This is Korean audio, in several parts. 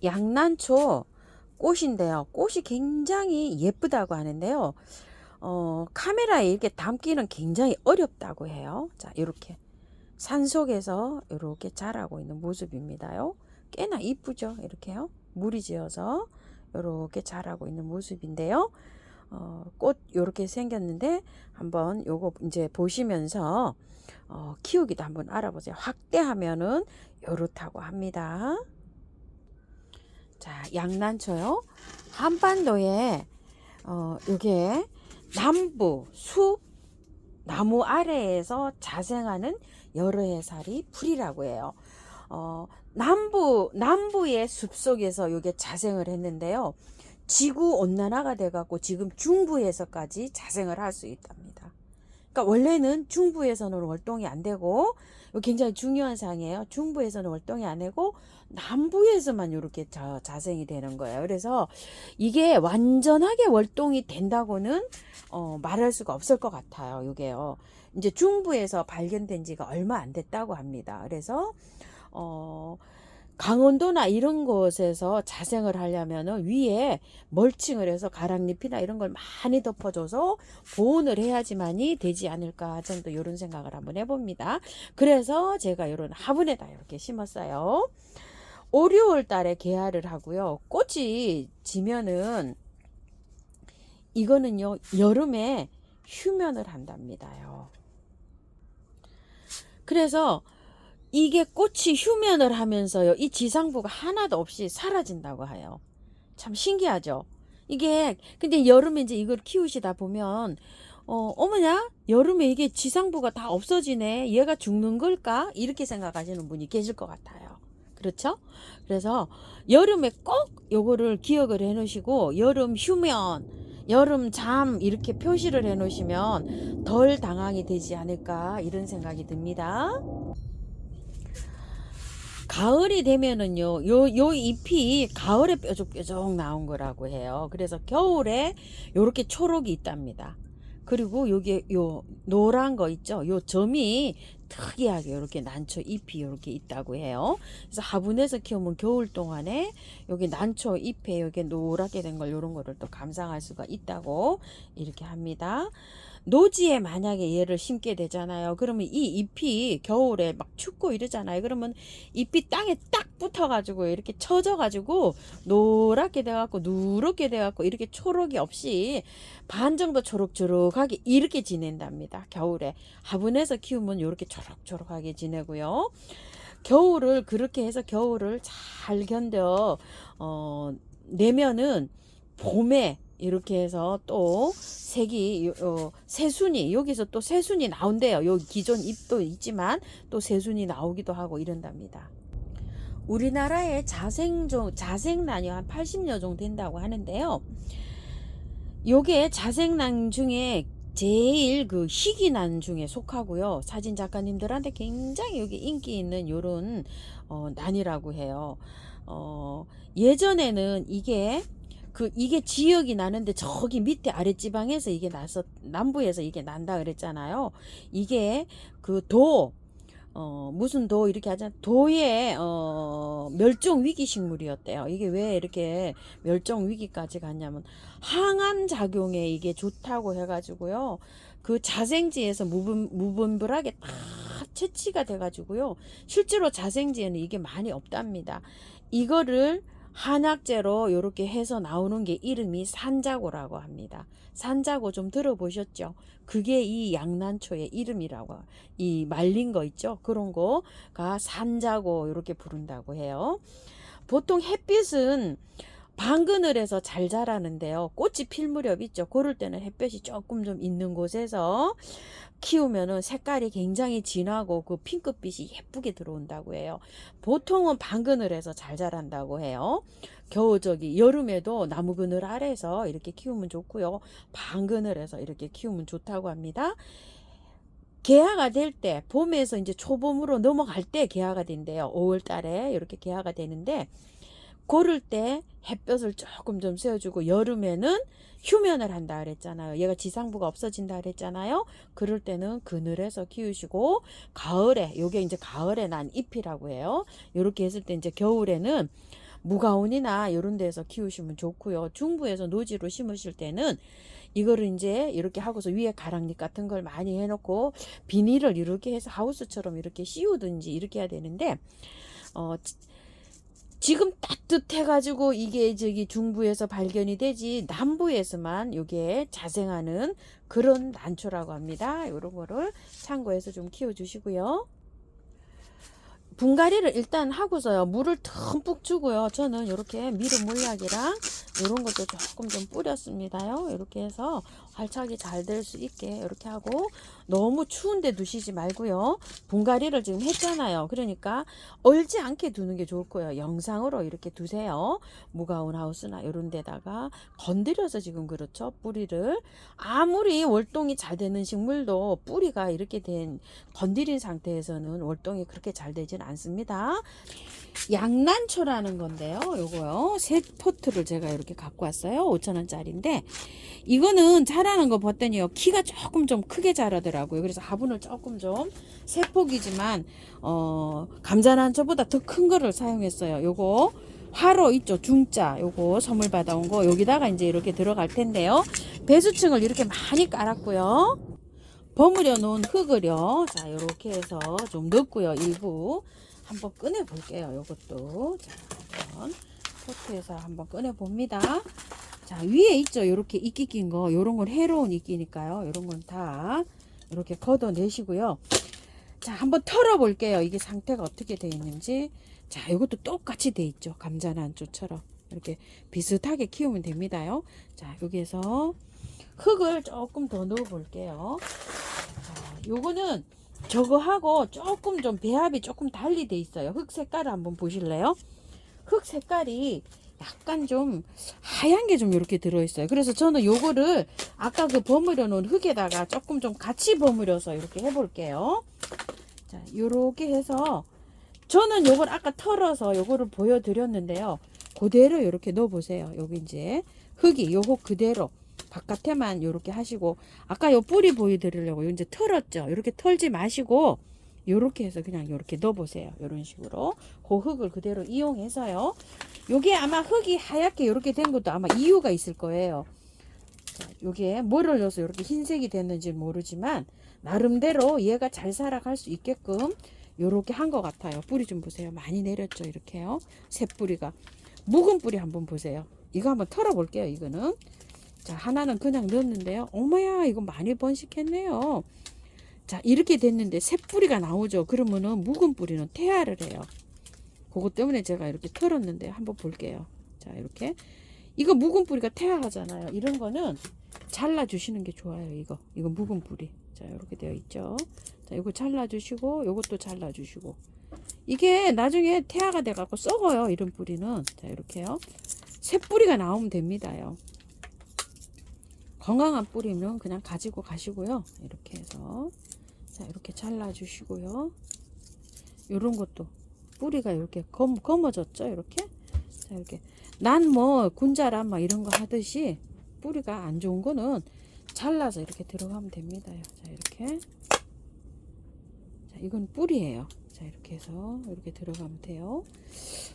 양난초 꽃인데요. 꽃이 굉장히 예쁘다고 하는데요. 카메라에 이렇게 담기는 굉장히 어렵다고 해요. 자, 이렇게 산속에서 이렇게 자라고 있는 모습입니다요. 꽤나 이쁘죠? 이렇게요. 물이 지어서 이렇게 자라고 있는 모습인데요. 꽃 이렇게 생겼는데 한번 요거 이제 보시면서 키우기도 한번 알아보세요. 확대하면은 요렇다고 합니다. 자, 양난초요. 한반도에 요게 남부 숲 나무 아래에서 자생하는 여러 해살이 풀이라고 해요. 남부의 숲속에서 요게 자생을 했는데요. 지구 온난화가 돼갖고 지금 중부에서까지 자생을 할 수 있답니다. 그러니까 원래는 중부에서는 월동이 안 되고, 굉장히 중요한 사항이에요. 중부에서는 월동이 안 되고 남부에서만 이렇게 자생이 되는 거예요. 그래서 이게 완전하게 월동이 된다고는 말할 수가 없을 것 같아요. 이게요. 이제 중부에서 발견된 지가 얼마 안 됐다고 합니다. 그래서 강원도나 이런 곳에서 자생을 하려면은 위에 멀칭을 해서 가랑잎이나 이런 걸 많이 덮어줘서 보온을 해야지만이 되지 않을까 정도 이런 생각을 한번 해봅니다. 그래서 제가 이런 화분에다 이렇게 심었어요. 5, 6월 달에 개화를 하고요. 꽃이 지면은 이거는요 여름에 휴면을 한답니다요. 그래서 이게 꽃이 휴면을 하면서요 이 지상부가 하나도 없이 사라진다고 해요. 참 신기하죠. 이게 근데 여름에 이제 이걸 키우시다 보면 어머냐 여름에 이게 지상부가 다 없어지네 얘가 죽는 걸까 이렇게 생각하시는 분이 계실 것 같아요. 그렇죠? 그래서 여름에 꼭 요거를 기억을 해 놓으시고 여름 휴면 여름 잠 이렇게 표시를 해 놓으시면 덜 당황이 되지 않을까 이런 생각이 듭니다. 가을이 되면은요, 요 잎이 가을에 뾰족뾰족 나온 거라고 해요. 그래서 겨울에 요렇게 초록이 있답니다. 그리고 요게 요 노란 거 있죠? 요 점이 특이하게 이렇게 난초 잎이 이렇게 있다고 해요. 그래서 화분에서 키우면 겨울 동안에 여기 난초 잎에 여기 노랗게 된 걸 요런 거를 또 감상할 수가 있다고 이렇게 합니다. 노지에 만약에 얘를 심게 되잖아요. 그러면 이 잎이 겨울에 막 춥고 이러잖아요. 그러면 잎이 땅에 딱 붙어가지고 이렇게 처져가지고 노랗게 돼갖고 누렇게 돼갖고 이렇게 초록이 없이 반 정도 초록초록하게 이렇게 지낸답니다. 겨울에 화분에서 키우면 이렇게 초록초록하게 지내고요. 겨울을 그렇게 해서 겨울을 잘 견뎌 내면은 봄에 이렇게 해서 또 색이 새순이 여기서 또 새순이 나온대요. 여기 기존 잎도 있지만 또 새순이 나오기도 하고 이런답니다. 우리나라의 자생란이 한 80여 종 된다고 하는데요. 요게 자생란 중에 제일 그 희귀난 중에 속하고요. 사진 작가님들한테 굉장히 여기 인기 있는 요런 난이라고 해요. 예전에는 이게 지역이 나는데 저기 밑에 아랫지방에서 이게 나서 남부에서 이게 난다 그랬잖아요. 이게 무슨 도 이렇게 하잖아. 도의 멸종 위기 식물이었대요. 이게 왜 이렇게 멸종 위기까지 갔냐면 항암 작용에 이게 좋다고 해가지고요. 그 자생지에서 무분별하게 다 채취가 돼가지고요. 실제로 자생지에는 이게 많이 없답니다. 이거를 한약재로 이렇게 해서 나오는 게 이름이 산자고라고 합니다. 산자고 좀 들어보셨죠? 그게 이 양난초의 이름이라고, 이 말린 거 있죠? 그런 거가 산자고 이렇게 부른다고 해요. 보통 햇빛은 방그늘에서 잘 자라는데요. 꽃이 필 무렵 있죠. 그럴 때는 햇볕이 조금 좀 있는 곳에서 키우면은 색깔이 굉장히 진하고 그 핑크빛이 예쁘게 들어온다고 해요. 보통은 방그늘에서 잘 자란다고 해요. 여름에도 나무 그늘 아래서 이렇게 키우면 좋고요. 방그늘에서 이렇게 키우면 좋다고 합니다. 개화가 될 때, 봄에서 이제 초봄으로 넘어갈 때 개화가 된대요. 5월 달에 이렇게 개화가 되는데, 고를 때 햇볕을 조금 좀 쐬어주고 여름에는 휴면을 한다 그랬잖아요. 얘가 지상부가 없어진다 그랬잖아요. 그럴 때는 그늘에서 키우시고 가을에 요게 이제 가을에 난 잎이라고 해요. 이렇게 했을 때 이제 겨울에는 무가온이나 이런 데서 키우시면 좋고요. 중부에서 노지로 심으실 때는 이거를 이제 이렇게 하고서 위에 가랑잎 같은 걸 많이 해놓고 비닐을 이렇게 해서 하우스처럼 이렇게 씌우든지 이렇게 해야 되는데 지금 따뜻해가지고 이게 저기 중부에서 발견이 되지 남부에서만 이게 자생하는 그런 난초라고 합니다. 이런 거를 참고해서 좀 키워주시고요. 분갈이를 일단 하고서요, 물을 듬뿍 주고요. 저는 이렇게 미름 물약이랑 이런 것도 조금 좀 뿌렸습니다요. 이렇게 해서 활착이 잘 될 수 있게 이렇게 하고, 너무 추운데 두시지 말고요. 분갈이를 지금 했잖아요. 그러니까 얼지 않게 두는 게 좋을 거예요. 영상으로 이렇게 두세요. 무가온 하우스나 이런 데다가 건드려서 지금 그렇죠. 뿌리를 아무리 월동이 잘 되는 식물도 뿌리가 이렇게 된 건드린 상태에서는 월동이 그렇게 잘 되진 않습니다. 양난초라는 건데요. 요거요. 새 포트를 제가 이렇게 갖고 왔어요. 5,000원짜리인데 이거는 자라는 거 봤더니요, 키가 조금 좀 크게 자라더라고요. 그래서 화분을 조금 좀 새 폭이지만 감자난초보다 더 큰 거를 사용했어요. 요거 화로 있죠, 중자. 요거 선물 받아온 거 여기다가 이제 이렇게 들어갈 텐데요. 배수층을 이렇게 많이 깔았고요. 버무려 놓은 흙을요, 자 이렇게 해서 좀 넣고요. 일부 한번 꺼내 볼게요. 요것도 자, 한번 포트에서 한번 꺼내 봅니다. 자, 위에 있죠, 요렇게 이끼 낀 거. 요런 건 해로운 이끼니까요. 요런 건 다 이렇게 걷어내시고요. 자, 한번 털어 볼게요. 이게 상태가 어떻게 돼 있는지. 자, 요것도 똑같이 돼 있죠. 감자난초처럼 이렇게 비슷하게 키우면 됩니다요. 자, 여기에서 흙을 조금 더 넣어 볼게요. 자, 요거는 저거하고 조금 좀 배합이 조금 달리 돼 있어요. 흙 색깔을 한번 보실래요? 흙 색깔이 약간 좀 하얀 게 좀 이렇게 들어있어요. 그래서 저는 요거를 아까 그 버무려 놓은 흙에다가 조금 좀 같이 버무려서 이렇게 해볼게요. 자, 요렇게 해서 저는 요걸 아까 털어서 요거를 보여드렸는데요. 그대로 이렇게 넣어보세요. 여기 이제 흙이 요 흙 그대로 바깥에만 요렇게 하시고, 아까 요 뿌리 보여드리려고 이제 털었죠. 이렇게 털지 마시고 요렇게 해서 그냥 요렇게 넣어보세요. 요런 식으로 그 흙을 그대로 이용해서요. 요게 아마 흙이 하얗게 요렇게 된 것도 아마 이유가 있을 거예요. 자, 요게 뭐를 넣어서 이렇게 흰색이 됐는지 모르지만 나름대로 얘가 잘 살아갈 수 있게끔 요렇게 한 것 같아요. 뿌리 좀 보세요. 많이 내렸죠. 이렇게요. 새 뿌리가. 묵은 뿌리 한번 보세요. 이거 한번 털어 볼게요. 이거는 자, 하나는 그냥 넣었는데요. 어머야, 이거 많이 번식했네요. 자, 이렇게 됐는데 새 뿌리가 나오죠. 그러면은 묵은 뿌리는 태아를 해요. 그것 때문에 제가 이렇게 털었는데 한번 볼게요. 자, 이렇게 이거 묵은 뿌리가 태아하잖아요. 이런 거는 잘라 주시는 게 좋아요. 이거 묵은 뿌리. 자, 이렇게 되어 있죠. 자, 이거 잘라 주시고 요것도 잘라 주시고. 이게 나중에 태아가 돼 갖고 썩어요. 이런 뿌리는. 자, 이렇게요. 새 뿌리가 나오면 됩니다요. 건강한 뿌리는 그냥 가지고 가시고요. 이렇게 해서 자, 이렇게 잘라 주시고요. 요런 것도 뿌리가 이렇게 검어졌죠. 이렇게. 자, 이렇게 난 뭐 군자란 막 이런 거 하듯이 뿌리가 안 좋은 거는 잘라서 이렇게 들어가면 됩니다. 자, 이렇게. 자, 이건 뿌리예요. 자, 이렇게 해서 이렇게 들어가면 돼요.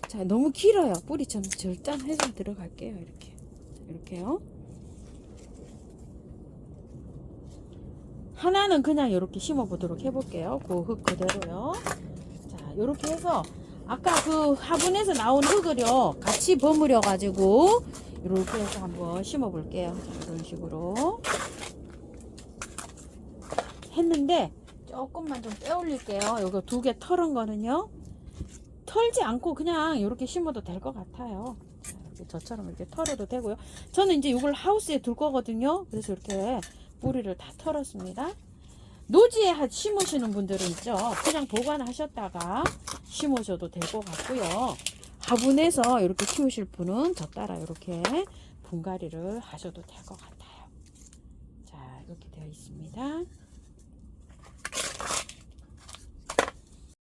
자, 너무 길어요. 뿌리 좀 절단해서 들어갈게요. 이렇게. 이렇게요. 하나는 그냥 이렇게 심어 보도록 해볼게요. 그 흙 그대로요. 자, 이렇게 해서 아까 그 화분에서 나온 흙을요 같이 버무려 가지고 이렇게 해서 한번 심어 볼게요. 이런 식으로 했는데 조금만 좀 떼올릴게요. 요거 두 개 털은 거는요, 털지 않고 그냥 이렇게 심어도 될 것 같아요. 자, 이렇게 저처럼 이렇게 털어도 되고요. 저는 이제 이걸 하우스에 둘 거거든요. 그래서 이렇게 뿌리를 다 털었습니다. 노지에 심으시는 분들은 있죠. 그냥 보관하셨다가 심으셔도 될 것 같고요. 화분에서 이렇게 키우실 분은 저 따라 이렇게 분갈이를 하셔도 될 것 같아요. 자, 이렇게 되어 있습니다.